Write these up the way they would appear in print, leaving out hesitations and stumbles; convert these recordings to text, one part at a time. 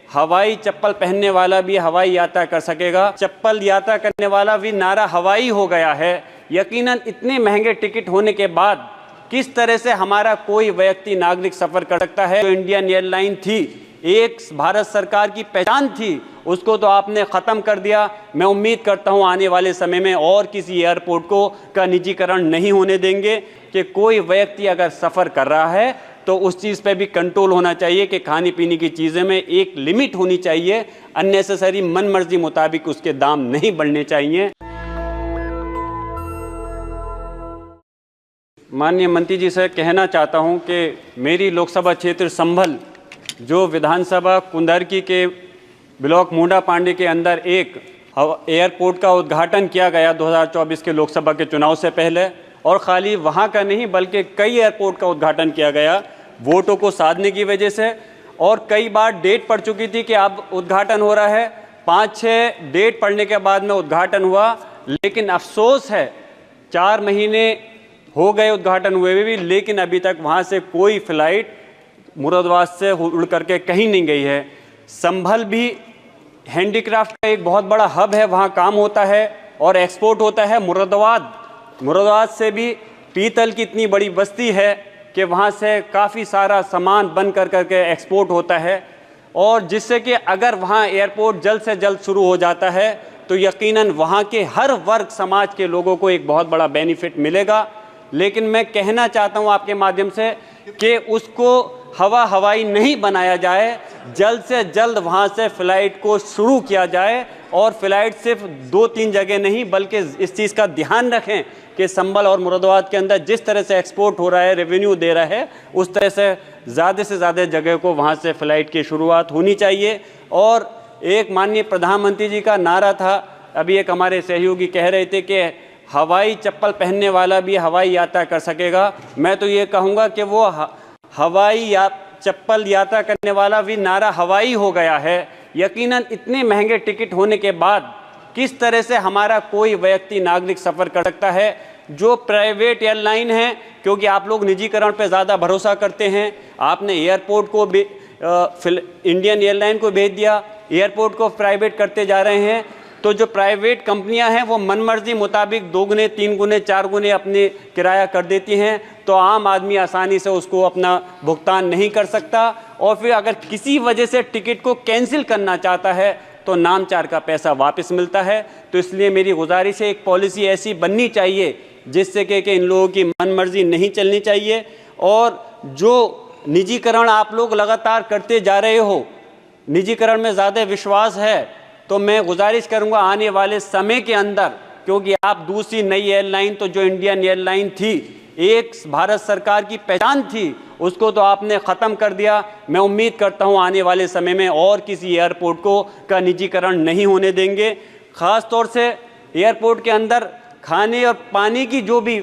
हवाई चप्पल पहनने वाला भी हवाई यात्रा कर सकेगा। चप्पल यात्रा करने वाला भी नारा हवाई हो गया है। यकीनन इतने महंगे टिकट होने के बाद किस तरह से हमारा कोई व्यक्ति नागरिक सफ़र कर सकता है। जो इंडियन एयरलाइन थी, एक भारत सरकार की पहचान थी, उसको तो आपने ख़त्म कर दिया। मैं उम्मीद करता हूँ आने वाले समय में और किसी एयरपोर्ट को का निजीकरण नहीं होने देंगे कि कोई व्यक्ति अगर सफ़र कर रहा है तो उस चीज़ पे भी कंट्रोल होना चाहिए कि खाने पीने की चीज़ें में एक लिमिट होनी चाहिए। अननेसेसरी मन मर्जी मुताबिक उसके दाम नहीं बढ़ने चाहिए। माननीय मंत्री जी से कहना चाहता हूं कि मेरी लोकसभा क्षेत्र संभल जो विधानसभा कुंदरकी के ब्लॉक मुंडा पांडे के अंदर एक एयरपोर्ट का उद्घाटन किया गया 2024 के लोकसभा के चुनाव से पहले, और खाली वहां का नहीं बल्कि कई एयरपोर्ट का उद्घाटन किया गया वोटों को साधने की वजह से। और कई बार डेट पड़ चुकी थी कि अब उद्घाटन हो रहा है, 5-6 डेट पड़ने के बाद में उद्घाटन हुआ। लेकिन अफसोस है 4 महीने हो गए उद्घाटन हुए भी, लेकिन अभी तक वहाँ से कोई फ़्लाइट मुरादाबाद से उड़ करके कहीं नहीं गई है। संभल भी हैंडीक्राफ्ट का एक बहुत बड़ा हब है, वहाँ काम होता है और एक्सपोर्ट होता है। मुरादाबाद से भी पीतल की इतनी बड़ी बस्ती है कि वहाँ से काफ़ी सारा सामान बन करके एक्सपोर्ट होता है, और जिससे कि अगर वहाँ एयरपोर्ट जल्द से जल्द शुरू हो जाता है तो यकीनन वहाँ के हर वर्ग समाज के लोगों को एक बहुत बड़ा बेनिफिट मिलेगा। लेकिन मैं कहना चाहता हूँ आपके माध्यम से कि उसको हवाई नहीं बनाया जाए, जल्द से जल्द वहाँ से फ़्लाइट को शुरू किया जाए। और फ़्लाइट सिर्फ 2-3 जगह नहीं बल्कि इस चीज़ का ध्यान रखें कि संभल और मुरादाबाद के अंदर जिस तरह से एक्सपोर्ट हो रहा है, रेवेन्यू दे रहा है, उस तरह से ज़्यादा जगह को वहाँ से फ़्लाइट की शुरुआत होनी चाहिए। और एक माननीय प्रधानमंत्री जी का नारा था, अभी एक हमारे सहयोगी कह रहे थे कि हवाई चप्पल पहनने वाला भी हवाई यात्रा कर सकेगा। मैं तो ये कहूँगा कि वो हवाई चप्पल यात्रा करने वाला भी नारा हवाई हो गया है। यकीनन इतने महंगे टिकट होने के बाद किस तरह से हमारा कोई व्यक्ति नागरिक सफ़र कर सकता है। जो प्राइवेट एयरलाइन है, क्योंकि आप लोग निजीकरण पे ज़्यादा भरोसा करते हैं, आपने एयरपोर्ट को भी इंडियन एयरलाइन को भेज दिया, एयरपोर्ट को प्राइवेट करते जा रहे हैं। तो जो प्राइवेट कंपनियां हैं वो मनमर्जी मुताबिक 2 गुने 3 गुने 4 गुने अपने किराया कर देती हैं, तो आम आदमी आसानी से उसको अपना भुगतान नहीं कर सकता। और फिर अगर किसी वजह से टिकट को कैंसिल करना चाहता है तो नामचार का पैसा वापस मिलता है। तो इसलिए मेरी गुजारिश है, एक पॉलिसी ऐसी बननी चाहिए जिससे कि इन लोगों की मनमर्जी नहीं चलनी चाहिए। और जो निजीकरण आप लोग लगातार करते जा रहे हो, निजीकरण में ज़्यादा विश्वास है, तो मैं गुजारिश करूंगा आने वाले समय के अंदर, क्योंकि आप दूसरी नई एयरलाइन तो जो इंडियन एयरलाइन थी, एक भारत सरकार की पहचान थी, उसको तो आपने ख़त्म कर दिया। मैं उम्मीद करता हूं आने वाले समय में और किसी एयरपोर्ट का निजीकरण नहीं होने देंगे। ख़ास तौर से एयरपोर्ट के अंदर खाने और पानी की जो भी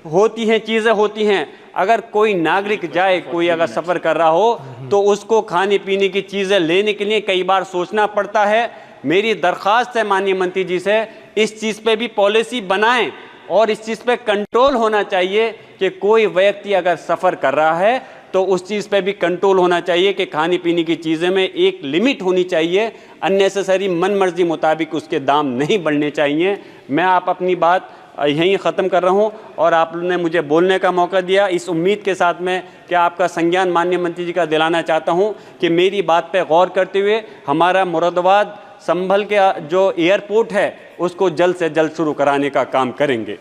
होती हैं चीज़ें होती हैं, अगर कोई नागरिक जाए, कोई अगर सफ़र कर रहा हो तो उसको खाने पीने की चीज़ें लेने के लिए कई बार सोचना पड़ता है। मेरी दरख्वास्त है माननीय मंत्री जी से, इस चीज़ पे भी पॉलिसी बनाएं और इस चीज़ पे कंट्रोल होना चाहिए कि कोई व्यक्ति अगर सफ़र कर रहा है तो उस चीज़ पे भी कंट्रोल होना चाहिए कि खाने पीने की चीज़ें में एक लिमिट होनी चाहिए। अननेसेसरी मन मर्जी मुताबिक उसके दाम नहीं बढ़ने चाहिए। मैं आप अपनी बात यहीं ख़त्म कर रहा हूँ और आपने मुझे बोलने का मौका दिया, इस उम्मीद के साथ में कि आपका संज्ञान माननीय मंत्री जी का दिलाना चाहता हूँ कि मेरी बात पे गौर करते हुए हमारा मुरादाबाद संभल के जो एयरपोर्ट है उसको जल्द से जल्द शुरू कराने का काम करेंगे।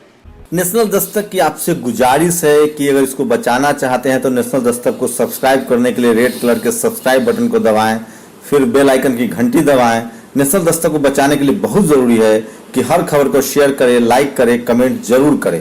नेशनल दस्तक की आपसे गुजारिश है कि अगर इसको बचाना चाहते हैं तो नेशनल दस्तक को सब्सक्राइब करने के लिए रेड कलर के सब्सक्राइब बटन को दबाएं, फिर बेल आइकन की घंटी दबाएं। नेशनल दस्तक को बचाने के लिए बहुत जरूरी है कि हर खबर को शेयर करें, लाइक करें, कमेंट जरूर करें।